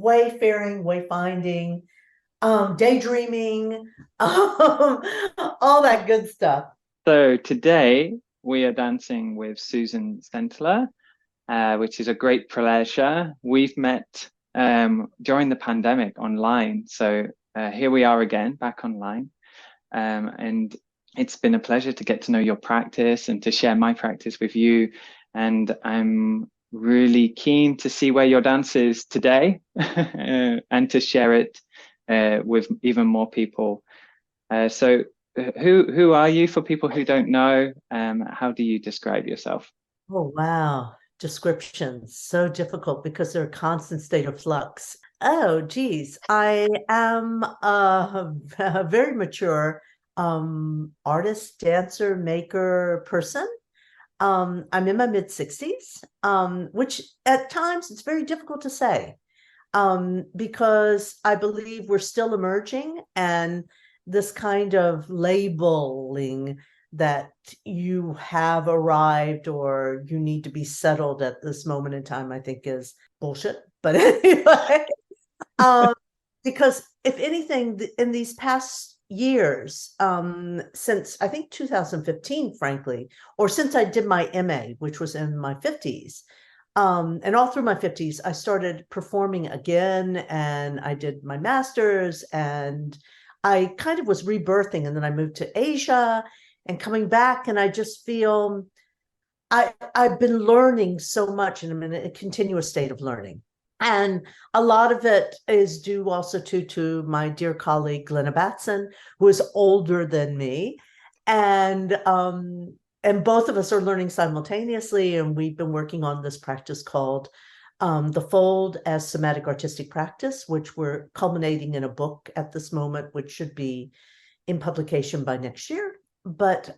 wayfaring, wayfinding, daydreaming, all that good stuff. So today we are dancing with Susan Sentler, which is a great pleasure. We've met during the pandemic online. So here we are again, back online. And it's been a pleasure to get to know your practice and to share my practice with you. And I'm really keen to see where your dance is today and to share it with even more people. So who are you for people who don't know? How do you describe yourself? Oh, wow. Descriptions, so difficult because they're a constant state of flux. Oh, geez. I am a very mature artist, dancer, maker person. I'm in my mid 60s, which at times it's very difficult to say, because I believe we're still emerging, and this kind of labeling that you have arrived or you need to be settled at this moment in time, I think is bullshit. But anyway, um, because if anything, in these past years, since I think 2015, frankly, or since I did my MA, which was in my 50s, and all through my 50s, I started performing again, and I did my master's, and I kind of was rebirthing, and then I moved to Asia and coming back, and I just feel I've been learning so much, and I'm in a continuous state of learning. And a lot of it is due also to my dear colleague Glenna Batson, who is older than me, and both of us are learning simultaneously. And we've been working on this practice called the Fold as Somatic Artistic Practice, which we're culminating in a book at this moment, which should be in publication by next year. But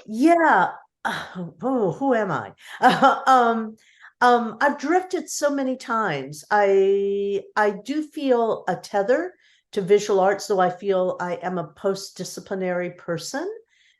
yeah, oh, who am I? I've drifted so many times. I do feel a tether to visual arts, though I feel I am a post-disciplinary person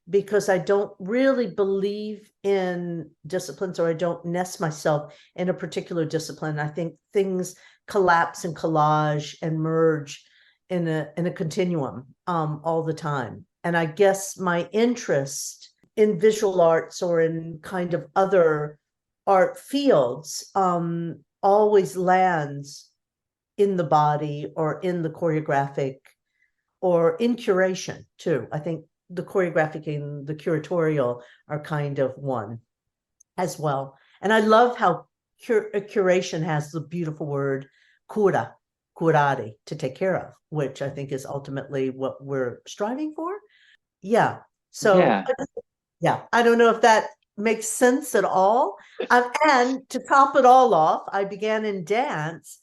because I don't really believe in disciplines, or I don't nest myself in a particular discipline. I think things collapse and collage and merge in a continuum all the time. And I guess my interest in visual arts or in kind of other art fields always lands in the body or in the choreographic or in curation too. I think the choreographic and the curatorial are kind of one as well. And I love how curation has the beautiful word cura, curare, to take care of, which I think is ultimately what we're striving for. Yeah. So Yeah. yeah, I don't know if that makes sense at all. And to top it all off, I began in dance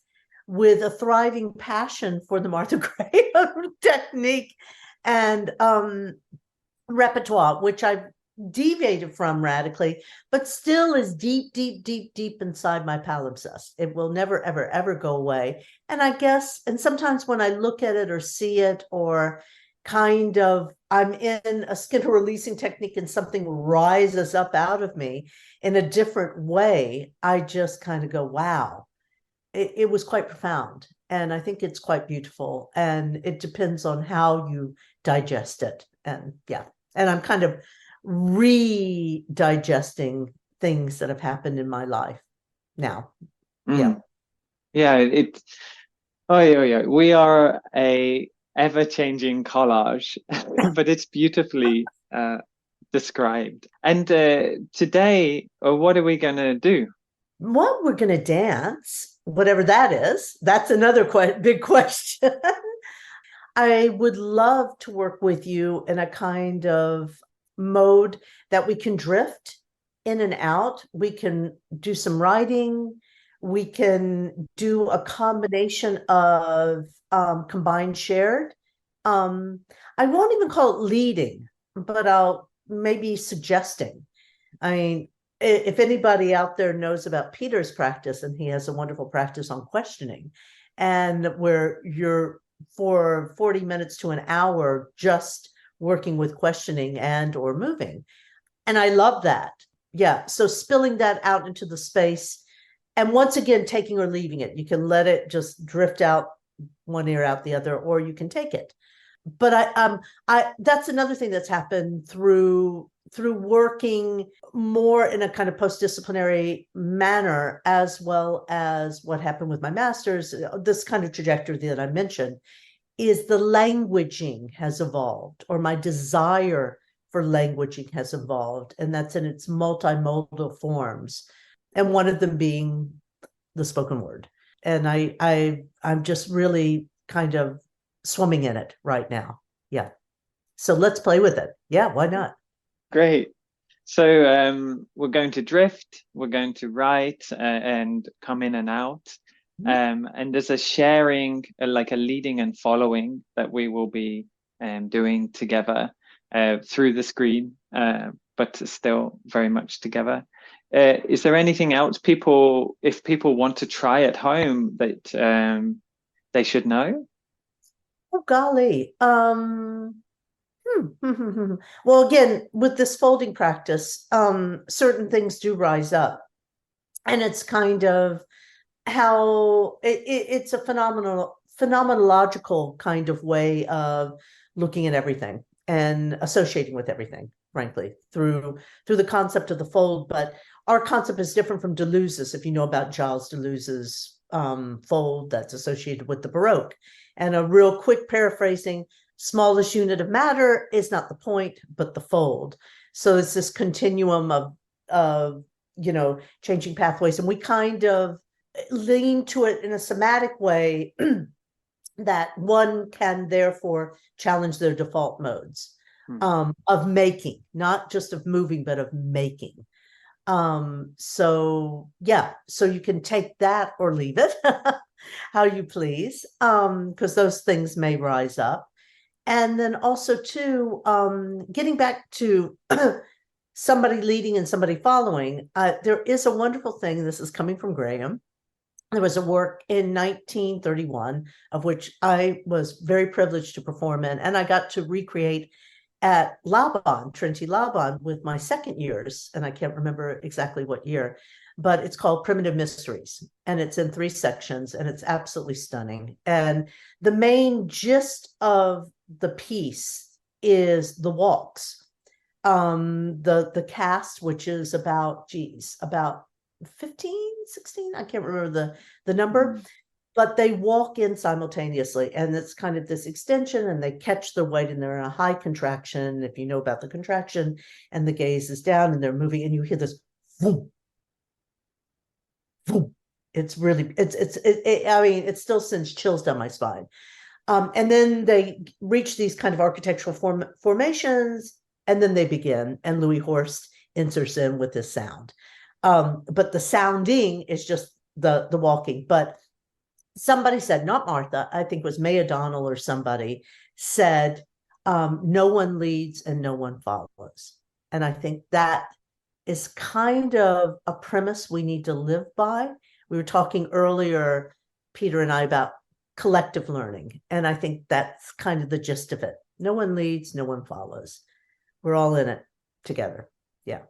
with a thriving passion for the Martha Graham technique and repertoire, which I've deviated from radically, but still is deep, deep, deep, deep inside my palimpsest. It will never, ever, ever go away. And I guess, and sometimes when I look at it or see it, or kind of I'm in a skin releasing technique and something rises up out of me in a different way, I just kind of go, wow, it was quite profound. And I think it's quite beautiful. And it depends on how you digest it. And yeah, and I'm kind of re-digesting things that have happened in my life now. Yeah. Mm. Yeah, oh yeah, yeah. We are a ever-changing collage, but it's beautifully described. And today, what are we gonna do? What we're going to dance, whatever that is, that's another big question. I would love to work with you in a kind of mode that we can drift in and out. We can do some writing. We can do a combination of combined shared. I won't even call it leading, but I'll maybe suggesting. I mean, if anybody out there knows about Peter's practice, and he has a wonderful practice on questioning, and where you're for 40 minutes to an hour just working with questioning and or moving. And I love that. Yeah. So spilling that out into the space And once again, taking or leaving it. You can let it just drift out one ear out the other, or you can take it. But I that's another thing that's happened through working more in a kind of post-disciplinary manner, as well as what happened with my master's. This kind of trajectory that I mentioned is the languaging has evolved, or my desire for languaging has evolved, and that's in its multimodal forms, and one of them being the spoken word. And I'm just really kind of swimming in it right now. Yeah. So let's play with it. Yeah, why not? Great. So we're going to drift, we're going to write and come in and out. And there's a sharing, like a leading and following that we will be doing together through the screen, but still very much together. Is there anything else if people want to try at home that they should know? Oh, golly. Well, again, with this folding practice, certain things do rise up. And it's kind of how it's a phenomenological kind of way of looking at everything and associating with everything, frankly, through the concept of the fold. But our concept is different from Deleuze's, if you know about Gilles Deleuze's fold that's associated with the Baroque. And a real quick paraphrasing, smallest unit of matter is not the point, but the fold. So it's this continuum of changing pathways. And we kind of lean to it in a somatic way that one can therefore challenge their default modes of making, not just of moving, but of making. So you can take that or leave it how you please, because those things may rise up. And then also too, getting back to somebody leading and somebody following, there is a wonderful thing. This is coming from Graham. There was a work in 1931 of which I was very privileged to perform in, and I got to recreate at Laban, Trinity Laban, with my second years, and I can't remember exactly what year, but it's called Primitive Mysteries, and it's in 3 sections, and it's absolutely stunning. And the main gist of the piece is the walks. The cast, which is about 15, 16, I can't remember the number, but they walk in simultaneously, and it's kind of this extension, and they catch their weight, and they're in a high contraction, if you know about the contraction, and the gaze is down, and they're moving, and you hear this boom, boom. It's really, I mean, it still sends chills down my spine. And then they reach these kind of architectural formations, and then they begin, and Louis Horst enters in with this sound. But the sounding is just the walking. But somebody said, not Martha, I think it was May O'Donnell or somebody said, no one leads and no one follows. And I think that is kind of a premise we need to live by. We were talking earlier, Peter and I, about collective learning. And I think that's kind of the gist of it. No one leads, no one follows. We're all in it together. Yeah.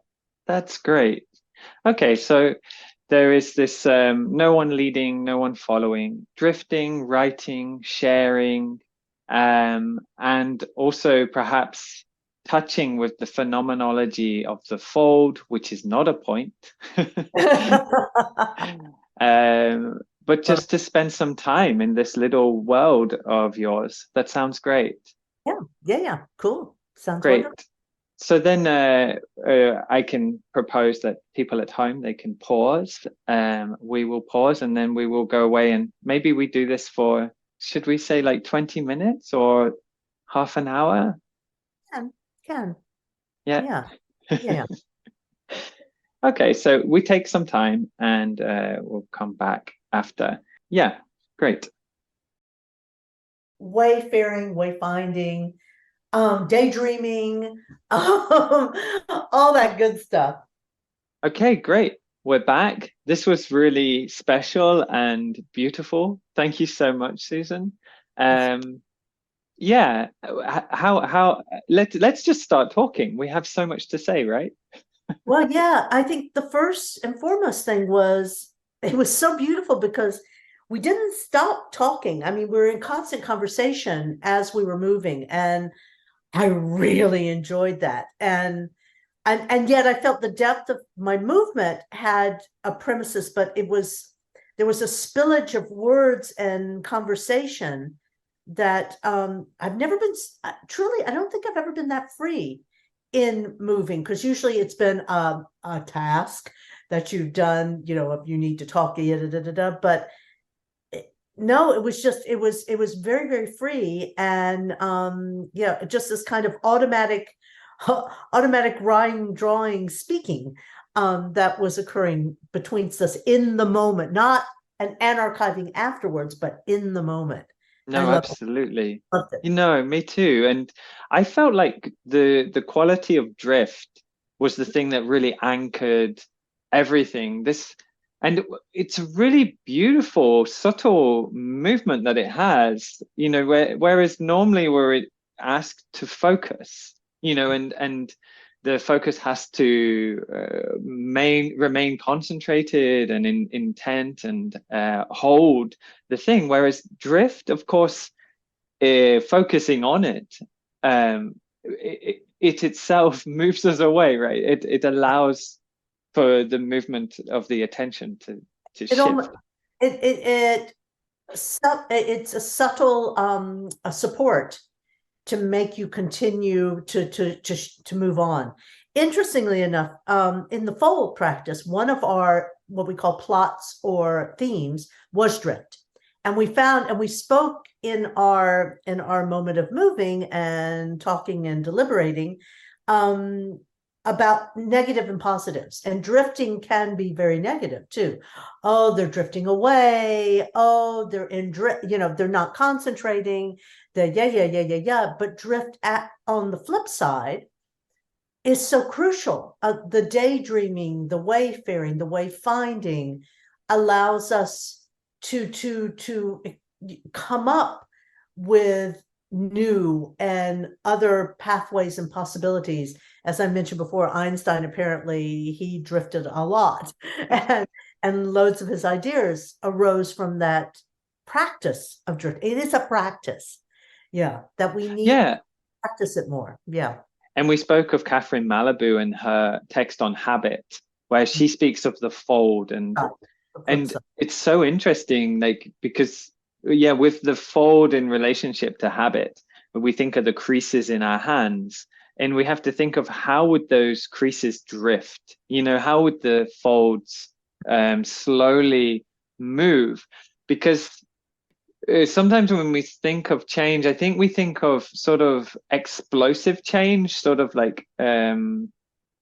That's great. Okay, so there is this no one leading, no one following, drifting, writing, sharing, and also perhaps touching with the phenomenology of the fold, which is not a point. But just to spend some time in this little world of yours. That sounds great. Yeah. Cool. Sounds great. wonderful. So then I can propose that people at home, they can pause. We will pause, and then we will go away, and maybe we do this for, should we say like 20 minutes or half an hour? Can. Yeah. Yeah. Okay, so we take some time, and we'll come back after. Yeah, great. Wayfaring, wayfinding, daydreaming, all that good stuff. Okay, great. We're back. This was really special and beautiful. Thank you so much, Susan. Yeah, let's just start talking. We have so much to say, right? Well, yeah, I think the first and foremost thing was it was so beautiful because we didn't stop talking. I mean, we were in constant conversation as we were moving, and I really enjoyed that. And yet I felt the depth of my movement had a premises, but there was a spillage of words and conversation that I've never been truly, I don't think I've ever been that free in moving, because usually it's been a task that you've done, you know, if you need to talk, but no, it was just, it was very, very free. And yeah, just this kind of automatic writing, drawing, speaking that was occurring between us in the moment, not an archiving afterwards, but in the moment. I No, absolutely. loved it. You know, me too. And I felt like the quality of drift was the thing that really anchored everything. And it's a really beautiful, subtle movement that it has, you know, whereas normally we're asked to focus, you know, and the focus has to remain concentrated and intent and hold the thing. Whereas drift, of course, focusing on it, it itself moves us away, right? It allows for the movement of the attention to It almost shift. it's a subtle a support to make you continue to move on. Interestingly enough, in the fold practice, one of our what we call plots or themes was drift, and we found, and we spoke in our moment of moving and talking and deliberating about negative and positives, and drifting can be very negative too. Oh, they're drifting away. Oh, they're in drift, you know, they're not concentrating. Yeah. But drift on the flip side is so crucial. The daydreaming, the wayfaring, the wayfinding allows us to come up with new and other pathways and possibilities. As I mentioned before, Einstein, apparently he drifted a lot, and loads of his ideas arose from that practice of drift. It is a practice, yeah, that we need to Yeah. practice it more. Yeah. And we spoke of Catherine Malibu and her text on habit, where she speaks of the fold, and it's so interesting, like, because yeah, with the fold in relationship to habit, we think of the creases in our hands, and we have to think of how would those creases drift, you know, how would the folds slowly move, because sometimes when we think of change, I think we think of sort of explosive change, sort of like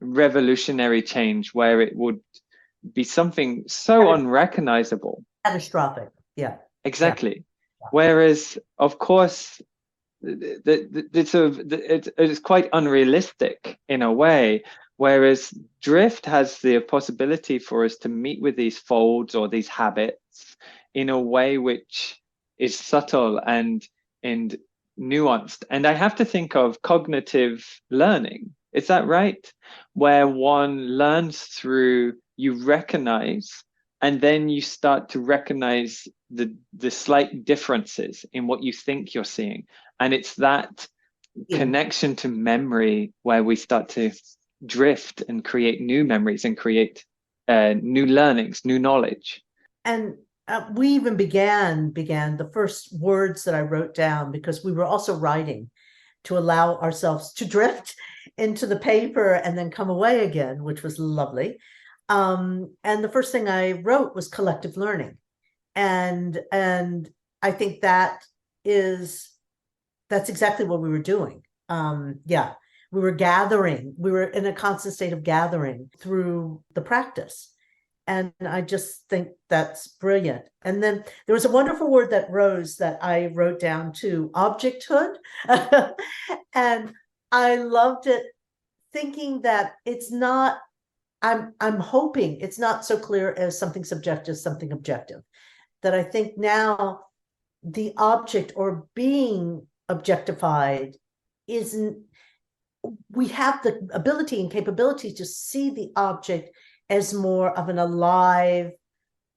revolutionary change, where it would be something so unrecognizable. Catastrophic. Yeah. Exactly. Yeah. Whereas, of course, it's quite unrealistic in a way. Whereas drift has the possibility for us to meet with these folds or these habits in a way which is subtle and nuanced. And I have to think of cognitive learning. Is that right? Where one learns through, you recognize, and then you start to recognize the slight differences in what you think you're seeing. And it's that connection to memory where we start to drift and create new memories and create new learnings, new knowledge. And we even began the first words that I wrote down, because we were also writing to allow ourselves to drift into the paper and then come away again, which was lovely. And the first thing I wrote was collective learning. And I think that's exactly what we were doing. Yeah, we were gathering, we were in a constant state of gathering through the practice. And I just think that's brilliant. And then there was a wonderful word that rose that I wrote down too, objecthood. And I loved it, thinking that it's not, I'm hoping it's not so clear as something subjective, something objective. That I think now the object or being objectified isn't, we have the ability and capability to see the object as more of an alive,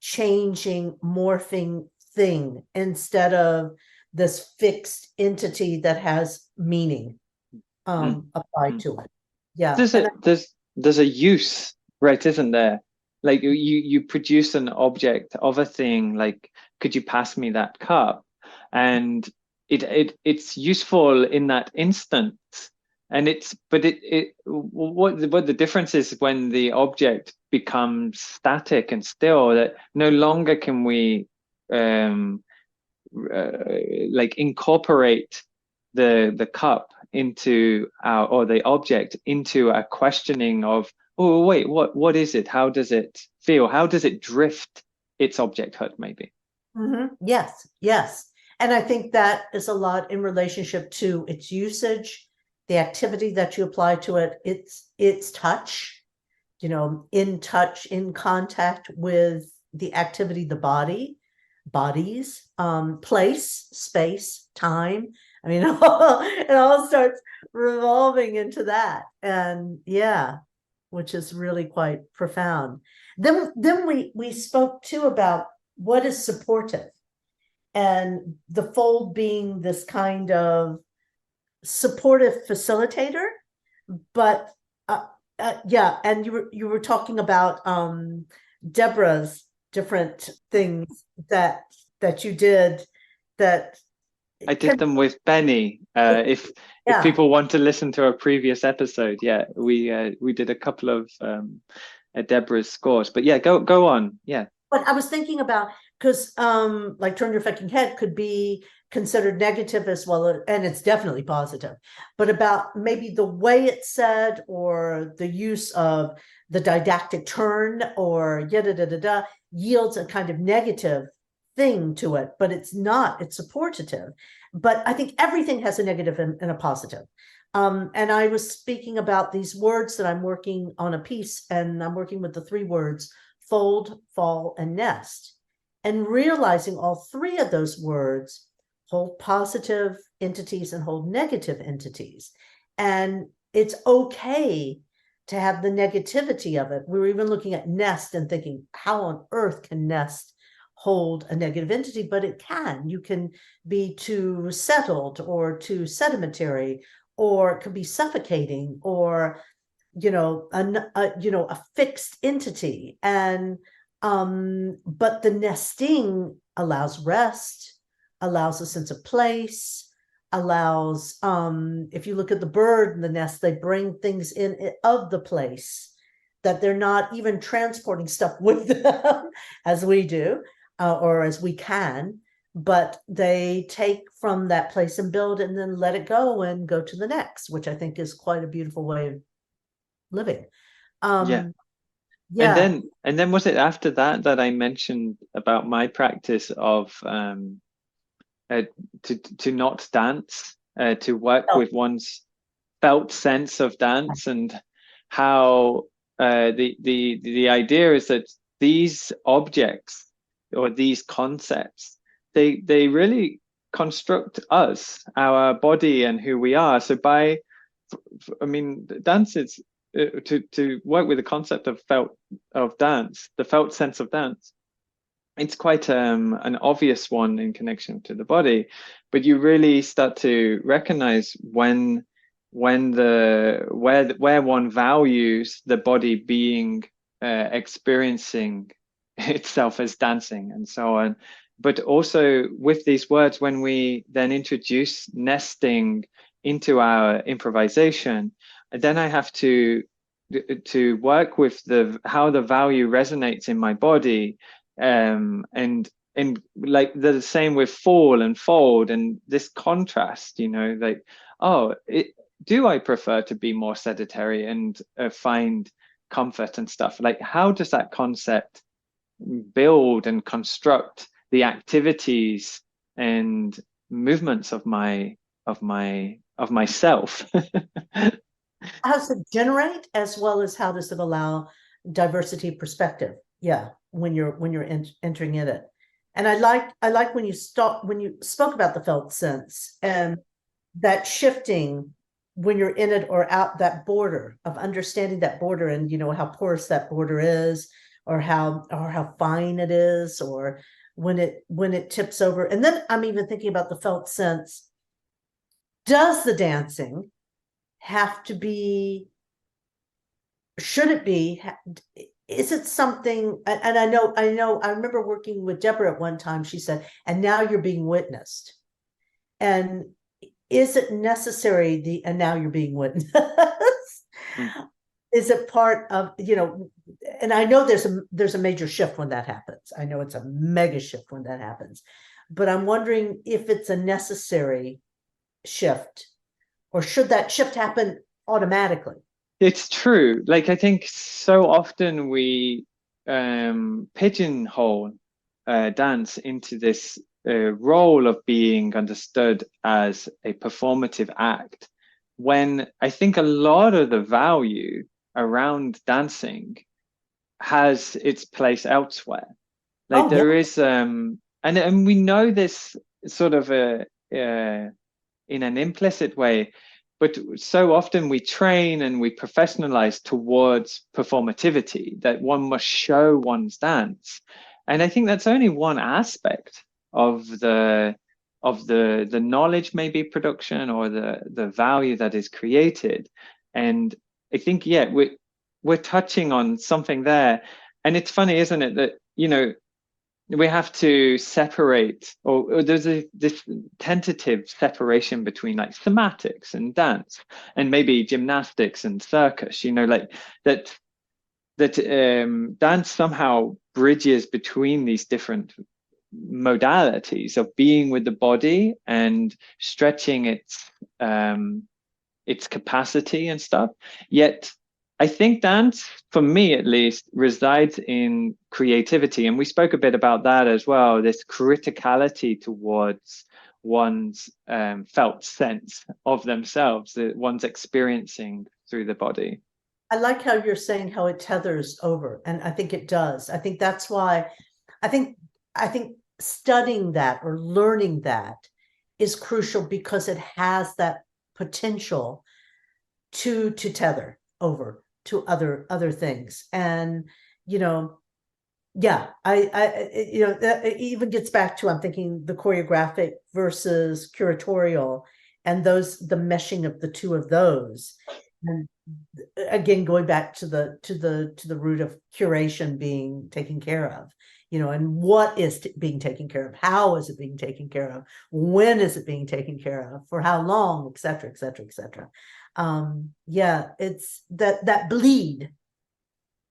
changing, morphing thing instead of this fixed entity that has meaning applied to it. Yeah. There's a use, right, isn't there? Like you produce an object of a thing, like, could you pass me that cup? And it's useful in that instant. And what the difference is when the object becomes static and still, that no longer can we like incorporate the cup into our, or the object into a questioning of, oh wait, what is it? How does it feel? How does it drift its objecthood, maybe? Yes, yes. And I think that is a lot in relationship to its usage, the activity that you apply to it, its touch, in touch, in contact with the activity, the bodies, place, space, time. I mean, it all starts revolving into that. And yeah, which is really quite profound. Then we spoke too about what is supportive, and the fold being this kind of supportive facilitator. But yeah, and you were talking about Deborah's different things that you did that I did them with Benni. If people want to listen to a previous episode, yeah, we did a couple of Deborah's scores. But yeah, go on. Yeah. But I was thinking about, because like turn your fucking head could be considered negative as well, and it's definitely positive, but about maybe the way it's said or the use of the didactic turn or yields a kind of negative thing to it, but it's not, it's supportive. But I think everything has a negative and a positive. And I was speaking about these words that I'm working on a piece, and I'm working with the 3 words: fold, fall, and nest, and realizing all 3 of those words hold positive entities and hold negative entities. And it's okay to have the negativity of it. We were even looking at nest and thinking, how on earth can nest hold a negative entity? But it can. You can be too settled or too sedimentary, or it could be suffocating, or a fixed entity. And but the nesting allows rest, allows a sense of place, allows if you look at the bird in the nest, they bring things in of the place, that they're not even transporting stuff with them as we do, or as we can, but they take from that place and build and then let it go and go to the next, which I think is quite a beautiful way of living. Yeah. And then was it after that I mentioned about my practice of to not dance, to work with one's felt sense of dance, and how the idea is that these objects or these concepts, they really construct us, our body, and who we are. So dance is to work with the concept of dance, the felt sense of dance. It's quite an obvious one in connection to the body, but you really start to recognize where one values the body being experiencing itself as dancing and so on. But also with these words, when we then introduce nesting into our improvisation, then I have to work with how the value resonates in my body, and like the same with fall and fold, and this contrast, like, do I prefer to be more sedentary and find comfort and stuff? Like, how does that concept build and construct the activities and movements of myself? How does it generate, as well as how does it allow diversity of perspective? Yeah, when you're entering in it. And I like when you spoke about the felt sense and that shifting when you're in it or out, that border of understanding that border, and how porous that border is, or how fine it is, or when it tips over. And then I'm even thinking about the felt sense. Does the dancing have to be, should it be, is it something, and I remember working with Deborah at one time, she said, and now you're being witnessed. And is it necessary, and now you're being witnessed? Is it part of, and I know there's a major shift when that happens. I know it's a mega shift when that happens, but I'm wondering if it's a necessary shift, or should that shift happen automatically? It's true. Like, I think so often we pigeonhole dance into this role of being understood as a performative act, when I think a lot of the value around dancing has its place elsewhere. Like, there is and we know this sort of in an implicit way, but so often we train and we professionalize towards performativity, that one must show one's dance. And I think that's only one aspect of the knowledge, maybe production, or the value that is created. And I think, yeah, we're touching on something there. And it's funny, isn't it, that, we have to separate, or there's this tentative separation between like thematics and dance, and maybe gymnastics and circus, like that dance somehow bridges between these different modalities of being with the body and stretching its capacity and stuff. Yet I think dance, for me at least, resides in creativity. And we spoke a bit about that as well, this criticality towards one's felt sense of themselves, that one's experiencing through the body. I like how you're saying how it tethers over, and I think it does. I think that's why I think studying that or learning that is crucial, because it has that potential to tether over to other things. And it even gets back to, I'm thinking, the choreographic versus curatorial, and the meshing of the two of those. And again, going back to the root of curation being taken care of, and what is being taken care of, how is it being taken care of, when is it being taken care of, for how long, et cetera, et cetera, et cetera. It's that bleed,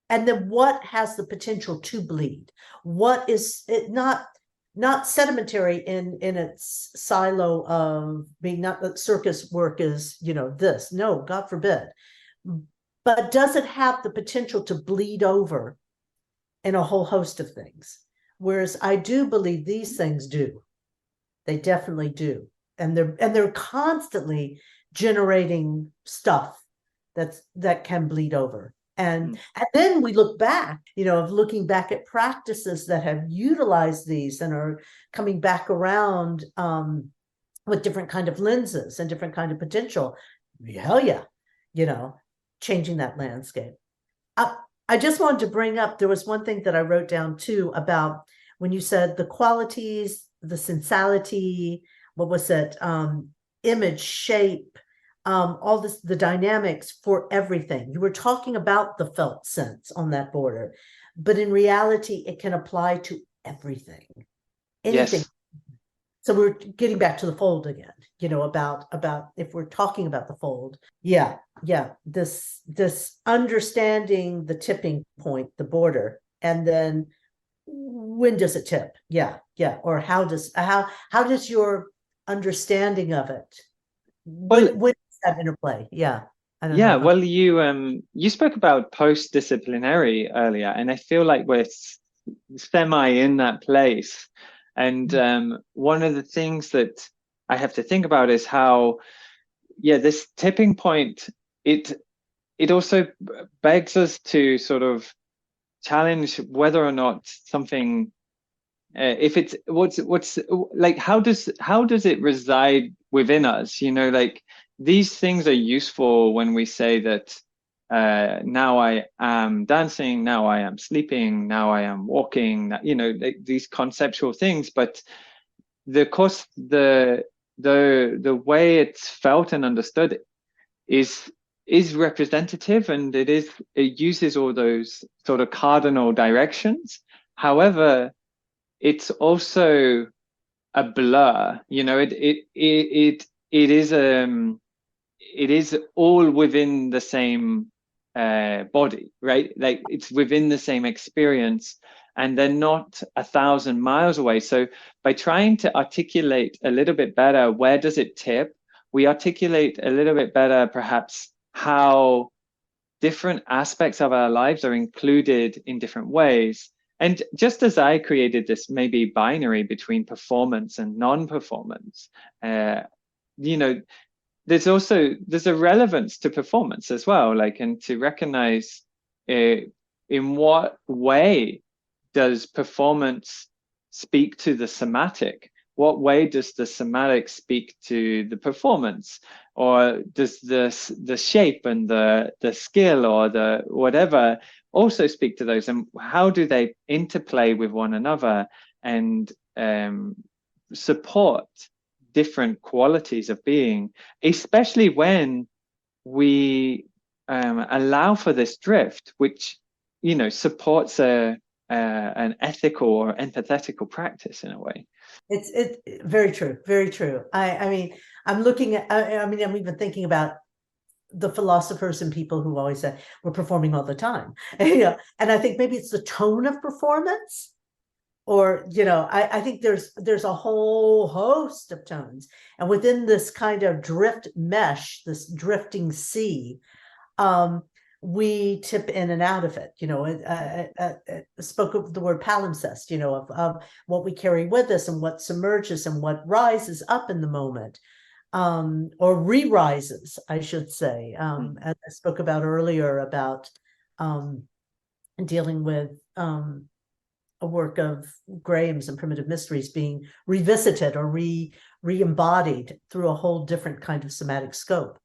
and then what has the potential to bleed, what is it, not sedimentary in its silo of being, not that circus work is this, no, God forbid, but does it have the potential to bleed over in a whole host of things? Whereas I do believe these things do. They definitely do. And they're constantly generating stuff that can bleed over. And then we look back, looking back at practices that have utilized these and are coming back around with different kind of lenses and different kind of potential. Hell yeah, changing that landscape. I just wanted to bring up, there was one thing that I wrote down too, about when you said the qualities, the sensuality, what was it? Image, shape, all this, the dynamics for everything. You were talking about the felt sense on that border, but in reality, it can apply to everything, anything. Yes. So we're getting back to the fold again, about if we're talking about the fold. Yeah. This understanding the tipping point, the border, and then when does it tip? Yeah. Or how does your understanding of it, when does that interplay? Yeah. I don't know. Well, you spoke about post-disciplinary earlier, and I feel like we're semi in that place. And one of the things that I have to think about is how, this tipping point, it also begs us to sort of challenge whether or not something, if it's what's like, how does it reside within us? Like, these things are useful when we say that now I am dancing, now I am sleeping, now I am walking, you know, these conceptual things. But of course, the way it's felt and understood is representative, and it uses all those sort of cardinal directions. However, it's also a blur. You know, it is all within the same body, right? Like it's within the same experience, and they're not 1,000 miles away. So by trying to articulate a little bit better, where does it tip? We articulate a little bit better, perhaps, how different aspects of our lives are included in different ways. And just as I created this maybe binary between performance and non-performance, you know, there's a relevance to performance as well, like, and to recognize in what way does performance speak to the somatic? What way does the somatic speak to the performance? Or does the shape and the skill or the whatever also speak to those? And how do they interplay with one another and support different qualities of being, especially when we allow for this drift, which, you know, supports an ethical or empathetical practice in a way. It's very true, very true. I mean, I'm looking at, I mean, I'm even thinking about the philosophers and people who always say we're performing all the time. You know, and I think maybe it's the tone of performance, or, you know, I think there's a whole host of tones, and within this kind of drift mesh, this drifting sea, we tip in and out of it. You know, spoke of the word palimpsest, you know, of what we carry with us and what submerges and what rises up in the moment, or re-rises, I should say. As I spoke about earlier about dealing with a work of Graham's and Primitive Mysteries being revisited or re-embodied through a whole different kind of somatic scope.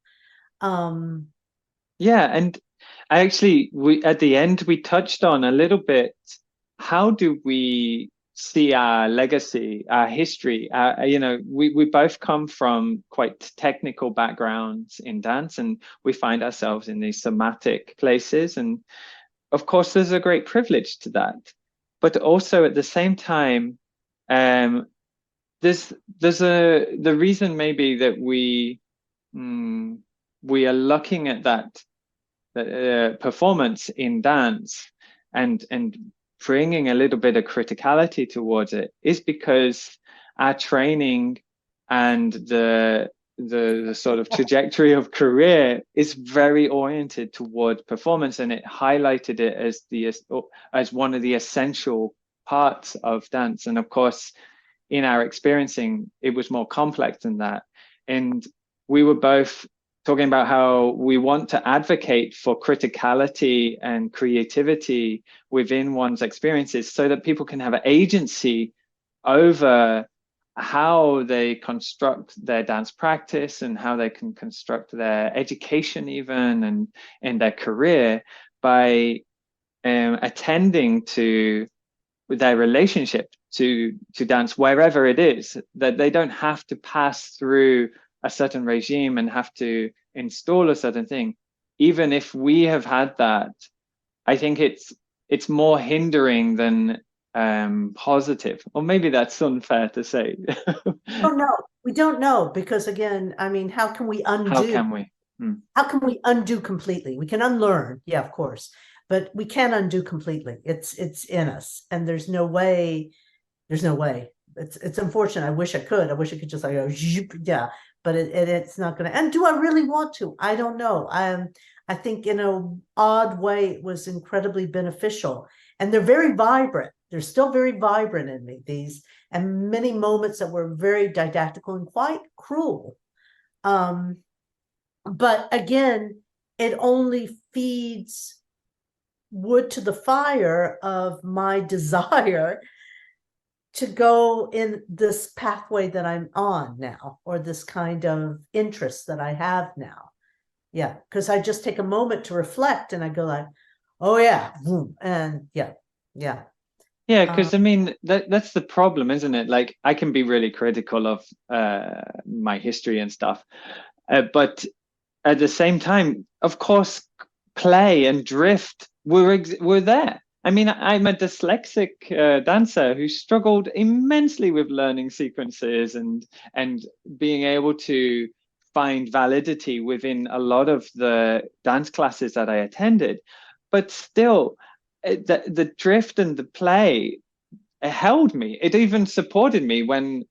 Yeah, and actually, at the end we touched on a little bit, how do we see our legacy, our history? You know, we both come from quite technical backgrounds in dance, and we find ourselves in these somatic places, and of course there's a great privilege to that. But also at the same time, there's the reason maybe that we are looking at that performance in dance and bringing a little bit of criticality towards it is because our training and the sort of trajectory of career is very oriented toward performance, and it highlighted it as one of the essential parts of dance. And of course, in our experiencing, it was more complex than that. And we were both talking about how we want to advocate for criticality and creativity within one's experiences so that people can have an agency over how they construct their dance practice and how they can construct their education even and their career by attending to their relationship to dance wherever it is, that they don't have to pass through a certain regime and have to install a certain thing. Even if we have had that, I think it's more hindering than positive, or maybe that's unfair to say. We don't know, because again, I mean, how can we undo? How can we? How can we undo completely? We can unlearn, yeah, of course, but we can't undo completely. It's in us, and there's no way. It's unfortunate. I wish I could just like go, yeah, but it's not going to. And do I really want to? I don't know. I think in an odd way it was incredibly beneficial, and they're very vibrant. They're still very vibrant in me, these, and many moments that were very didactical and quite cruel. But again, it only feeds wood to the fire of my desire to go in this pathway that I'm on now, or this kind of interest that I have now. Yeah, because I just take a moment to reflect and I go like, oh yeah, and yeah. Yeah, Um, because I mean that's the problem, isn't it? Like I can be really critical of my history and stuff, but at the same time, of course, play and drift were there. I mean, I'm a dyslexic dancer who struggled immensely with learning sequences and being able to find validity within a lot of the dance classes that I attended. But still, the drift and the play, it held me. It even supported me when,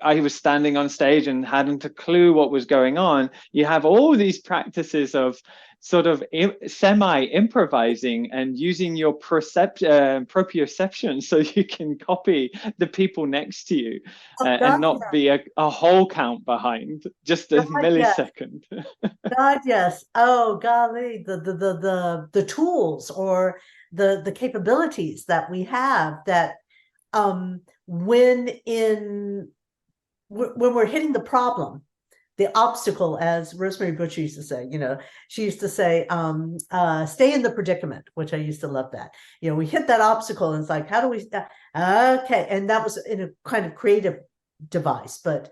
I was standing on stage and hadn't a clue what was going on. You have all these practices of sort of semi-improvising and using your proprioception so you can copy the people next to you, oh and God, not be a whole count behind, just a God, yes. millisecond. God, yes. Oh, golly, the tools or the capabilities that we have that when when we're hitting the problem, the obstacle, as Rosemary Butcher used to say, she used to say, stay in the predicament, which I used to love that. We hit that obstacle and it's like, how do we, okay. And that was in a kind of creative device, but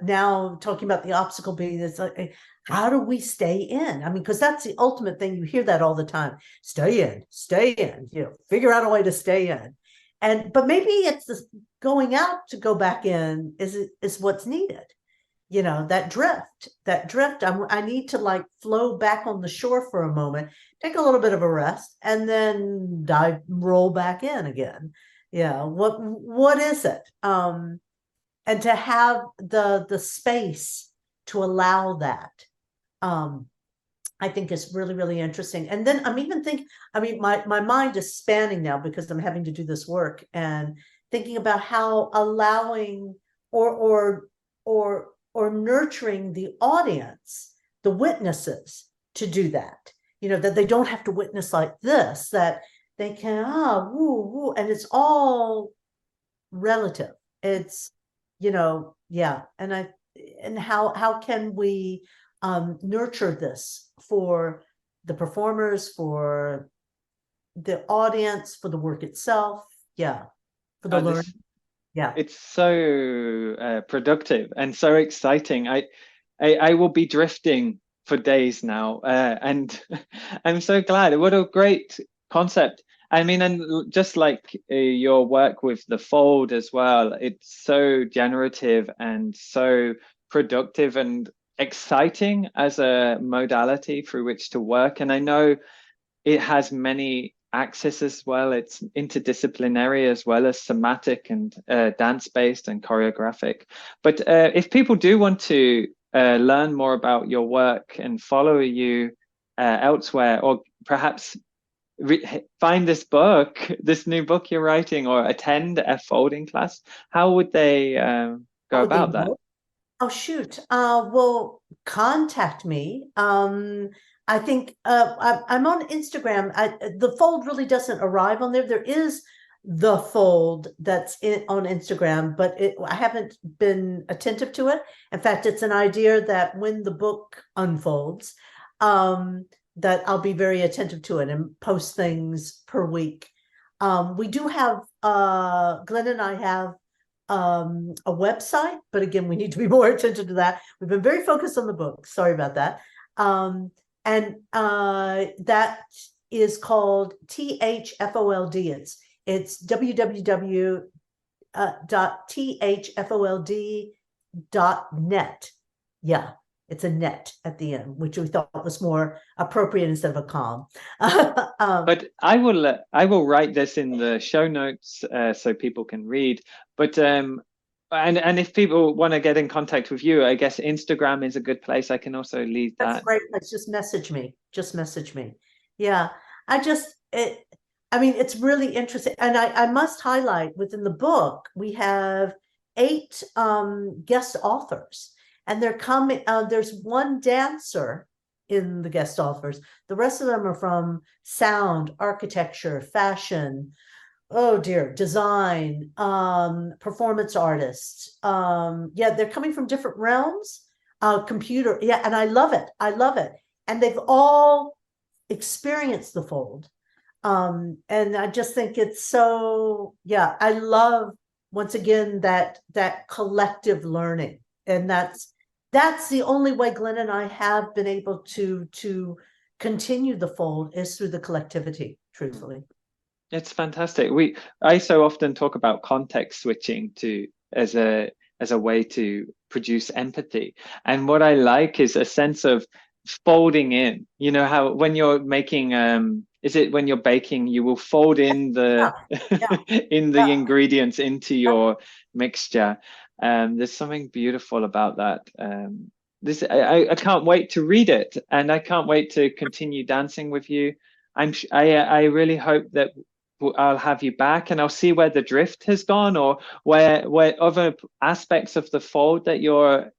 now talking about the obstacle being this, like, how do we stay in? I mean, because that's the ultimate thing. You hear that all the time. Stay in, figure out a way to stay in. But maybe it's this going out to go back in is what's needed. That drift. I need to like flow back on the shore for a moment, take a little bit of a rest, and then roll back in again. Yeah. What is it? And to have the space to allow that, I think is really, really interesting. And then I'm even thinking, I mean, my mind is spanning now because I'm having to do this work and thinking about how allowing or nurturing the audience, the witnesses, to do that. That they don't have to witness like this, that they can woo woo, and it's all relative. It's yeah, and how can we nurture this for the performers, for the audience, for the work itself, yeah, for the learning, yeah. It's so productive and so exciting. I will be drifting for days now, and I'm so glad. What a great concept. I mean, and just like your work with the fold as well, it's so generative and so productive and exciting as a modality through which to work. And I know it has many axes as well. It's interdisciplinary as well as somatic and dance-based and choreographic. But if people do want to learn more about your work and follow you elsewhere, or perhaps find this new book you're writing, or attend a folding class, how would they go about that? Oh, shoot. Well, contact me. I think I'm on Instagram. The fold really doesn't arrive on there. There is the fold that's on Instagram, but I haven't been attentive to it. In fact, it's an idea that when the book unfolds, that I'll be very attentive to it and post things per week. We do have, Glenn and I have a website, but again, we need to be more attentive to that. We've been very focused on the book. Sorry about that. And that is called THFOLD. It's www.thfold.net. Yeah, it's a net at the end, which we thought was more appropriate instead of a com. But I will write this in the show notes so people can read. But and if people want to get in contact with you, I guess Instagram is a good place. I can also leave that. That's great. Let's just message me. Yeah, I mean, it's really interesting. And I must highlight within the book, we have 8 guest authors, and they're coming. There's one dancer in the guest authors. The rest of them are from sound, architecture, fashion, oh dear, design, performance artists. Yeah, they're coming from different realms. computer. Yeah, and I love it. I love it. And they've all experienced the fold. And I just think it's so, yeah, I love once again that collective learning. And that's the only way Glenn and I have been able to continue the fold is through the collectivity, truthfully. It's fantastic. I so often talk about context switching to as a way to produce empathy. And what I like is a sense of folding in. You know how when you're making is it when you're baking, you will fold in the Yeah, in the yeah. ingredients into your mixture. There's something beautiful about that. This I can't wait to read it, and I can't wait to continue dancing with you. I really hope that I'll have you back, and I'll see where the drift has gone, or where other aspects of the fold that you're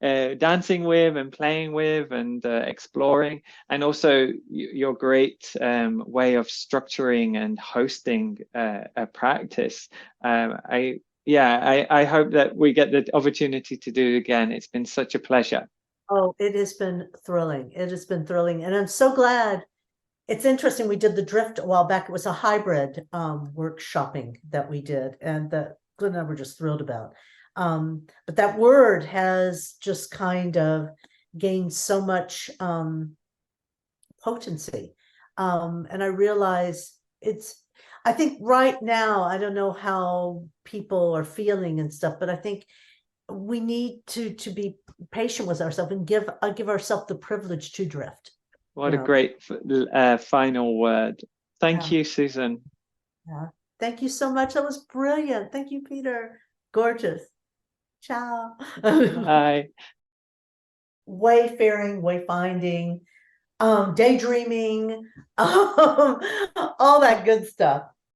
dancing with and playing with and exploring, and also your great way of structuring and hosting a practice. I hope that we get the opportunity to do it again. It's been such a pleasure. Oh, it has been thrilling. It has been thrilling. And I'm so glad. It's interesting. We did the drift a while back. It was a hybrid workshopping that we did, and that Glenn and I were just thrilled about. But that word has just kind of gained so much potency. And I realize I think right now, I don't know how people are feeling and stuff, but I think we need to be patient with ourselves and give ourselves the privilege to drift. What a great final word. Thank you, Susan. Yeah. Thank you so much. That was brilliant. Thank you, Peter. Gorgeous. Ciao. Bye. Wayfaring, wayfinding, daydreaming, all that good stuff.